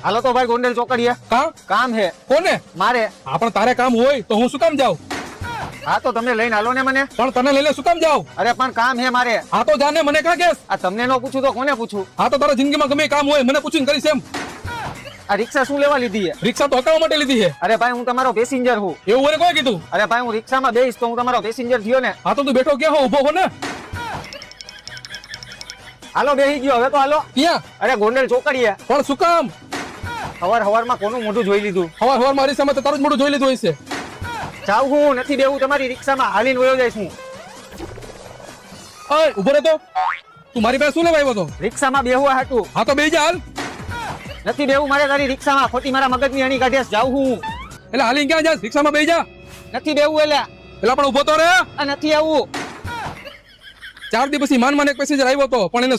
હાલો તો ભાઈ ગોંડલ ચોકડીએ કામ હે કોને? મારે. પણ તારે કામ હોય તો હું શું કામ જાઉં? હા તો તમે લઈને હાલો ને મને. પણ તને લઈને શું કામ જાઉં? અરે પણ કામ હે મારે. હા તો જાને, મને કાં કેસ? આ તમને નો પૂછું તો કોને પૂછું? હા તો તારા જિંદગીમાં ગમે એ કામ હોય મને પૂછીને કરીશ એમ. આ રિક્ષા શું લેવા લીધી હે? રિક્ષા તો હકાવવા માટે લીધી છે. અરે ભાઈ હું તમારો પેસેન્જર હું. એવું મને કોઈ કીધું? અરે ભાઈ હું રિક્ષામાં બેહીશ તો હું તમારો પેસેન્જર થયો ને. હા તો તું બેઠો ક્યાં હો? ઉભો હો ને. હાલો બેહી ગયો હવે તો હાલો. ક્યાં? અરે ગોંડલ ચોકડીએ. પણ શું કામ? હવારમાં કોનું મોઢું જોઈ લીધું? હવાર મારી સામે તો તારું જ મોઢું જોઈ લીધું હશે. જાઉં હું નથી બેવું તમારી રિક્ષામાં, હાલીને વયો જઈશ હું. ઓય ઉભો રહે તો. તું મારી પાસે શું લેવા આવ્યો તો? રિક્ષામાં બેહવા હાટું. હા તો બેહી જા હાલ. નથી બેવું મારે તારી રિક્ષામાં, ખોટી મારા મગજની અણી કાઢ્યાસ. જાઉં હું. એટલે હાલીને ક્યાં જાસ? રિક્ષામાં બેહી જા. નથી બેવું એટલે. એટલે પણ ઉભો તો રે. આ નથી આવું. 4 દી પછી માન એક પેસેન્જર આવ્યો તો પણ એને